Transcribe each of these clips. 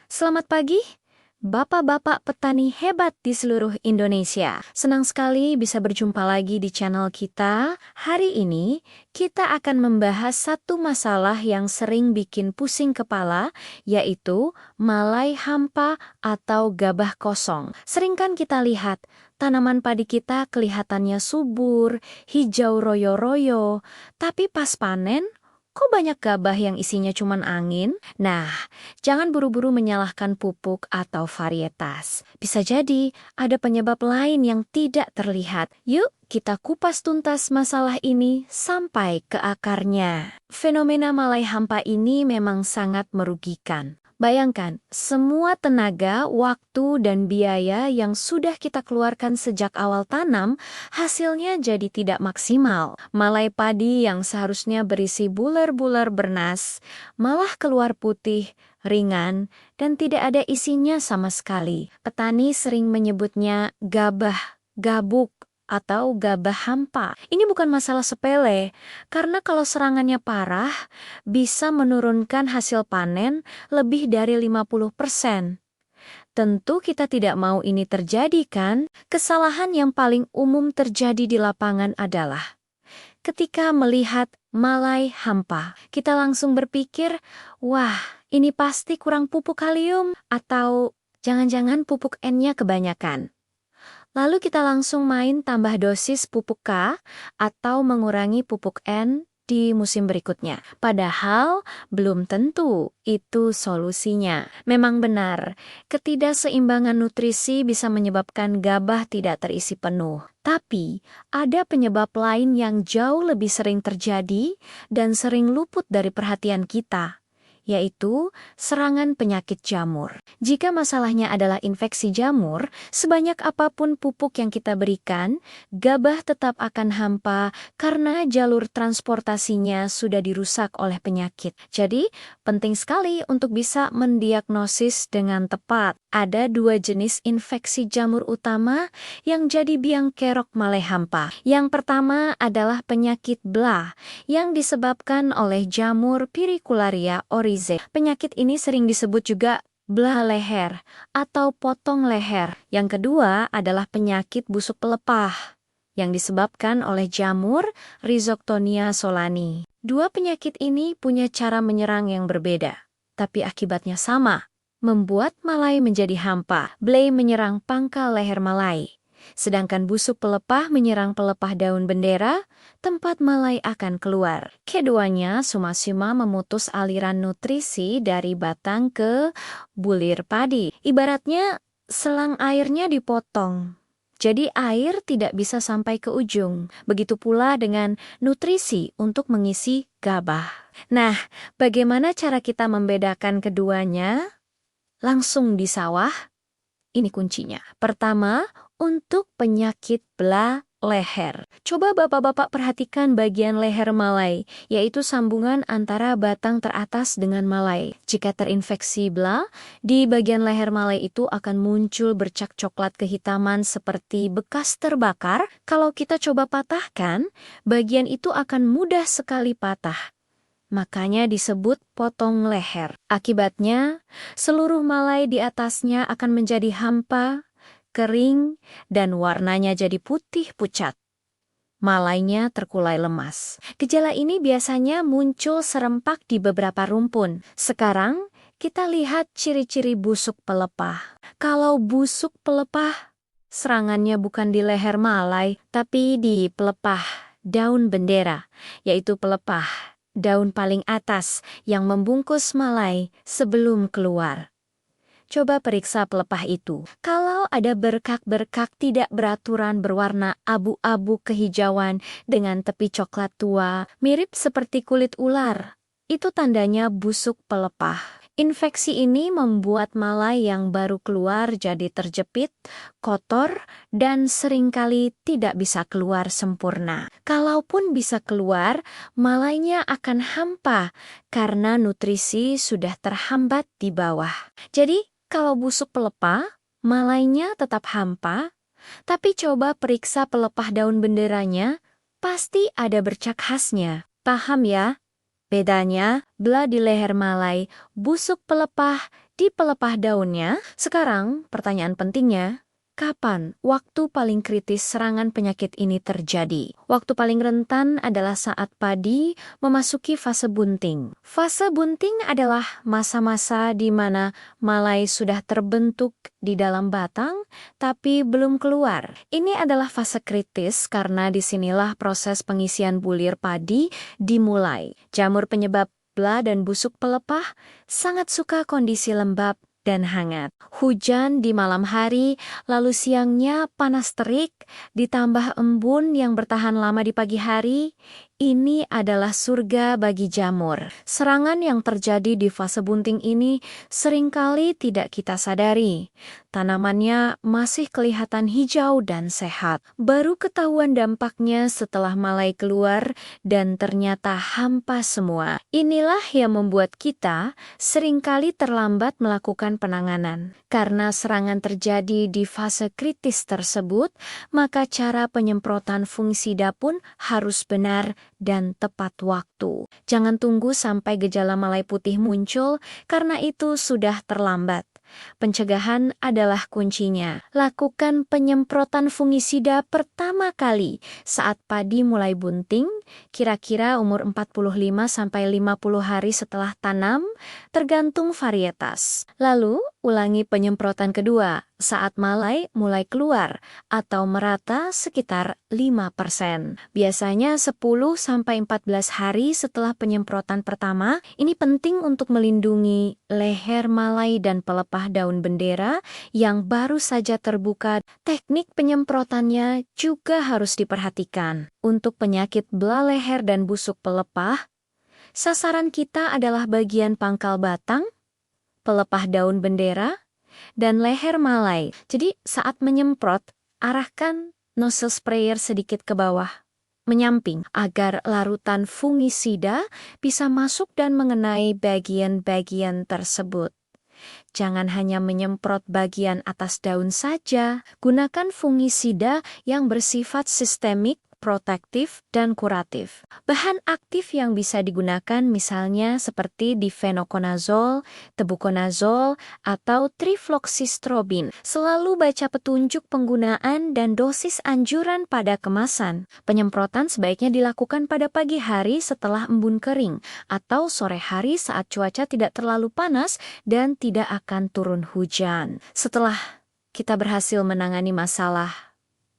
Selamat pagi, Bapak-bapak petani hebat di seluruh Indonesia. Senang sekali bisa berjumpa lagi di channel kita. Hari ini, kita akan membahas satu masalah yang sering bikin pusing kepala, yaitu malai hampa atau gabah kosong. Sering kan kita lihat, tanaman padi kita kelihatannya subur, hijau royo-royo, tapi pas panen, kok banyak gabah yang isinya cuman angin? Nah, jangan buru-buru menyalahkan pupuk atau varietas. Bisa jadi ada penyebab lain yang tidak terlihat. Yuk, kita kupas tuntas masalah ini sampai ke akarnya. Fenomena malai hampa ini memang sangat merugikan. Bayangkan, semua tenaga, waktu, dan biaya yang sudah kita keluarkan sejak awal tanam, hasilnya jadi tidak maksimal. Malai padi yang seharusnya berisi bular-bular bernas, malah keluar putih, ringan, dan tidak ada isinya sama sekali. Petani sering menyebutnya gabah, gabuk, atau gabah hampa. Ini bukan masalah sepele, karena kalau serangannya parah, bisa menurunkan hasil panen lebih dari 50%. Tentu kita tidak mau ini terjadi kan? Kesalahan yang paling umum terjadi di lapangan adalah ketika melihat malai hampa, kita langsung berpikir, wah, ini pasti kurang pupuk kalium, atau jangan-jangan pupuk N-nya kebanyakan. Lalu kita langsung main tambah dosis pupuk K atau mengurangi pupuk N di musim berikutnya. Padahal belum tentu itu solusinya. Memang benar, ketidakseimbangan nutrisi bisa menyebabkan gabah tidak terisi penuh. Tapi ada penyebab lain yang jauh lebih sering terjadi dan sering luput dari perhatian kita, yaitu serangan penyakit jamur. Jika masalahnya adalah infeksi jamur, sebanyak apapun pupuk yang kita berikan, gabah tetap akan hampa karena jalur transportasinya sudah dirusak oleh penyakit. Jadi, penting sekali untuk bisa mendiagnosis dengan tepat. Ada dua jenis infeksi jamur utama yang jadi biang kerok malai hampa. Yang pertama adalah penyakit blah yang disebabkan oleh jamur Pyricularia oryzae. Penyakit ini sering disebut juga belah leher atau potong leher. Yang kedua adalah penyakit busuk pelepah yang disebabkan oleh jamur Rhizoctonia solani. Dua penyakit ini punya cara menyerang yang berbeda, tapi akibatnya sama, membuat malai menjadi hampa. Blah menyerang pangkal leher malai, sedangkan busuk pelepah menyerang pelepah daun bendera, tempat malai akan keluar. Keduanya suma-suma memutus aliran nutrisi dari batang ke bulir padi. Ibaratnya selang airnya dipotong, jadi air tidak bisa sampai ke ujung. Begitu pula dengan nutrisi untuk mengisi gabah. Nah, bagaimana cara kita membedakan keduanya? Langsung di sawah, ini kuncinya. Pertama, untuk penyakit blah leher. Coba bapak-bapak perhatikan bagian leher malai, yaitu sambungan antara batang teratas dengan malai. Jika terinfeksi blah, di bagian leher malai itu akan muncul bercak coklat kehitaman seperti bekas terbakar. Kalau kita coba patahkan, bagian itu akan mudah sekali patah. Makanya disebut potong leher. Akibatnya, seluruh malai di atasnya akan menjadi hampa, kering, dan warnanya jadi putih pucat. Malainya terkulai lemas. Gejala ini biasanya muncul serempak di beberapa rumpun. Sekarang, kita lihat ciri-ciri busuk pelepah. Kalau busuk pelepah, serangannya bukan di leher malai, tapi di pelepah daun bendera, yaitu pelepah daun paling atas yang membungkus malai sebelum keluar. Coba periksa pelepah itu. Kalau ada berkak-berkak tidak beraturan berwarna abu-abu kehijauan dengan tepi coklat tua, mirip seperti kulit ular, itu tandanya busuk pelepah. Infeksi ini membuat malai yang baru keluar jadi terjepit, kotor, dan seringkali tidak bisa keluar sempurna. Kalaupun bisa keluar, malainya akan hampa karena nutrisi sudah terhambat di bawah. Jadi, kalau busuk pelepah, malainya tetap hampa, tapi coba periksa pelepah daun benderanya, pasti ada bercak khasnya. Paham ya? Bedanya, blah di leher malai, busuk pelepah di pelepah daunnya. Sekarang, pertanyaan pentingnya, kapan waktu paling kritis serangan penyakit ini terjadi? Waktu paling rentan adalah saat padi memasuki fase bunting. Fase bunting adalah masa-masa di mana malai sudah terbentuk di dalam batang, tapi belum keluar. Ini adalah fase kritis karena disinilah proses pengisian bulir padi dimulai. Jamur penyebab bla dan busuk pelepah sangat suka kondisi lembab dan hangat. Hujan di malam hari, lalu siangnya panas terik, ditambah embun yang bertahan lama di pagi hari. Ini adalah surga bagi jamur. Serangan yang terjadi di fase bunting ini seringkali tidak kita sadari. Tanamannya masih kelihatan hijau dan sehat. Baru ketahuan dampaknya setelah malai keluar dan ternyata hampa semua. Inilah yang membuat kita seringkali terlambat melakukan penanganan. Karena serangan terjadi di fase kritis tersebut, maka cara penyemprotan fungisida pun harus benar dan tepat waktu. Jangan tunggu sampai gejala malai putih muncul, karena itu sudah terlambat. Pencegahan adalah kuncinya. Lakukan penyemprotan fungisida pertama kali saat padi mulai bunting, kira-kira umur 45-50 hari setelah tanam, tergantung varietas. Lalu, ulangi penyemprotan kedua saat malai mulai keluar atau merata sekitar 5%. Biasanya 10-14 hari setelah penyemprotan pertama. Ini penting untuk melindungi leher malai dan pelepah daun bendera yang baru saja terbuka. Teknik penyemprotannya juga harus diperhatikan. Untuk penyakit bela leher dan busuk pelepah, sasaran kita adalah bagian pangkal batang, pelepah daun bendera, dan leher malai. Jadi saat menyemprot, arahkan nozzle sprayer sedikit ke bawah, menyamping, agar larutan fungisida bisa masuk dan mengenai bagian-bagian tersebut. Jangan hanya menyemprot bagian atas daun saja. Gunakan fungisida yang bersifat sistemik, protektif, dan kuratif. Bahan aktif yang bisa digunakan misalnya seperti difenoconazole, tebuconazole, atau trifloxystrobin. Selalu baca petunjuk penggunaan dan dosis anjuran pada kemasan. Penyemprotan sebaiknya dilakukan pada pagi hari setelah embun kering, atau sore hari saat cuaca tidak terlalu panas dan tidak akan turun hujan. Setelah kita berhasil menangani masalah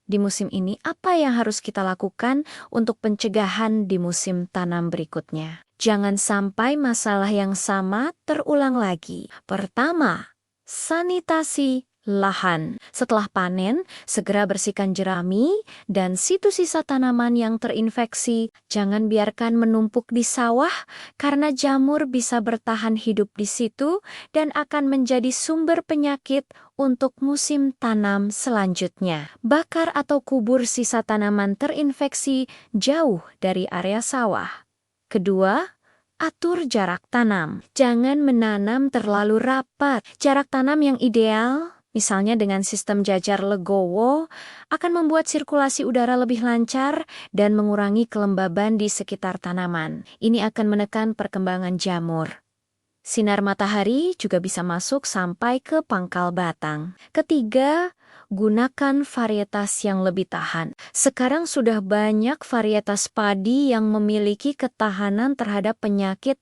di musim ini, apa yang harus kita lakukan untuk pencegahan di musim tanam berikutnya? Jangan sampai masalah yang sama terulang lagi. Pertama, sanitasi lahan. Setelah panen, segera bersihkan jerami dan situ-sisa tanaman yang terinfeksi. Jangan biarkan menumpuk di sawah karena jamur bisa bertahan hidup di situ dan akan menjadi sumber penyakit untuk musim tanam selanjutnya. Bakar atau kubur sisa tanaman terinfeksi jauh dari area sawah. Kedua, atur jarak tanam. Jangan menanam terlalu rapat. Jarak tanam yang ideal, misalnya dengan sistem jajar legowo, akan membuat sirkulasi udara lebih lancar dan mengurangi kelembaban di sekitar tanaman. Ini akan menekan perkembangan jamur. Sinar matahari juga bisa masuk sampai ke pangkal batang. Ketiga, gunakan varietas yang lebih tahan. Sekarang sudah banyak varietas padi yang memiliki ketahanan terhadap penyakit.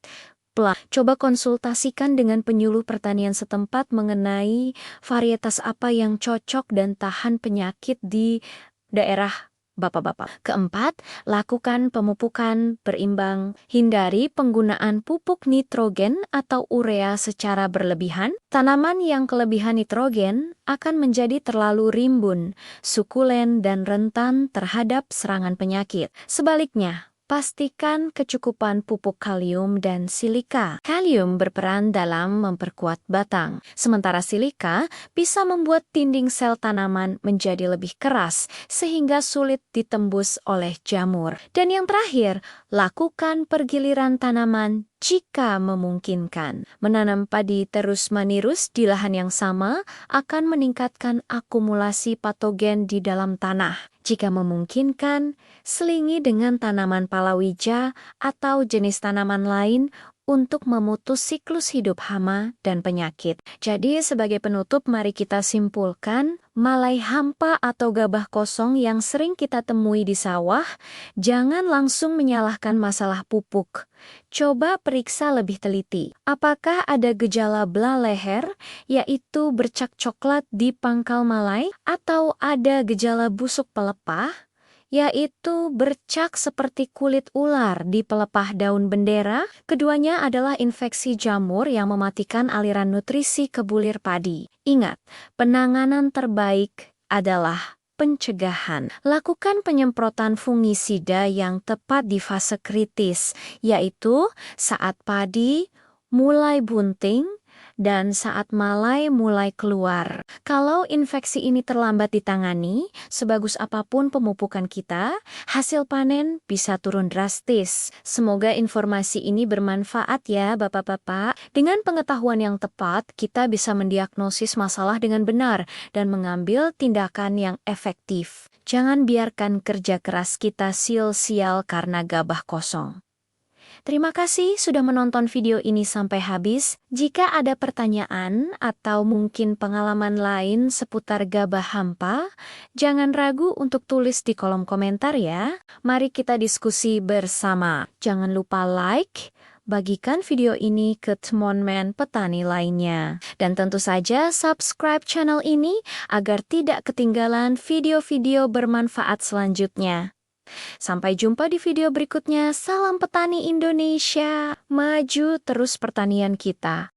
Coba konsultasikan dengan penyuluh pertanian setempat mengenai varietas apa yang cocok dan tahan penyakit di daerah Bapak-bapak. Keempat, lakukan pemupukan berimbang. Hindari penggunaan pupuk nitrogen atau urea secara berlebihan. Tanaman yang kelebihan nitrogen akan menjadi terlalu rimbun, sukulen, dan rentan terhadap serangan penyakit. Sebaliknya, pastikan kecukupan pupuk kalium dan silika. Kalium berperan dalam memperkuat batang, sementara silika bisa membuat dinding sel tanaman menjadi lebih keras sehingga sulit ditembus oleh jamur. Dan yang terakhir, lakukan pergiliran tanaman jika memungkinkan. Menanam padi terus-menerus di lahan yang sama akan meningkatkan akumulasi patogen di dalam tanah. Jika memungkinkan, selingi dengan tanaman palawija atau jenis tanaman lain untuk memutus siklus hidup hama dan penyakit. Jadi sebagai penutup mari kita simpulkan, malai hampa atau gabah kosong yang sering kita temui di sawah, jangan langsung menyalahkan masalah pupuk. Coba periksa lebih teliti. Apakah ada gejala belah leher, yaitu bercak coklat di pangkal malai, atau ada gejala busuk pelepah, yaitu bercak seperti kulit ular di pelepah daun bendera? Keduanya adalah infeksi jamur yang mematikan aliran nutrisi ke bulir padi. Ingat, penanganan terbaik adalah pencegahan. Lakukan penyemprotan fungisida yang tepat di fase kritis, yaitu saat padi mulai bunting dan saat malai mulai keluar. Kalau infeksi ini terlambat ditangani, sebagus apapun pemupukan kita, hasil panen bisa turun drastis. Semoga informasi ini bermanfaat ya Bapak-Bapak. Dengan pengetahuan yang tepat, kita bisa mendiagnosis masalah dengan benar dan mengambil tindakan yang efektif. Jangan biarkan kerja keras kita sia-sia karena gabah kosong. Terima kasih sudah menonton video ini sampai habis. Jika ada pertanyaan atau mungkin pengalaman lain seputar gabah hampa, jangan ragu untuk tulis di kolom komentar ya. Mari kita diskusi bersama. Jangan lupa like, bagikan video ini ke teman-teman petani lainnya. Dan tentu saja subscribe channel ini agar tidak ketinggalan video-video bermanfaat selanjutnya. Sampai jumpa di video berikutnya. Salam petani Indonesia. Maju terus pertanian kita.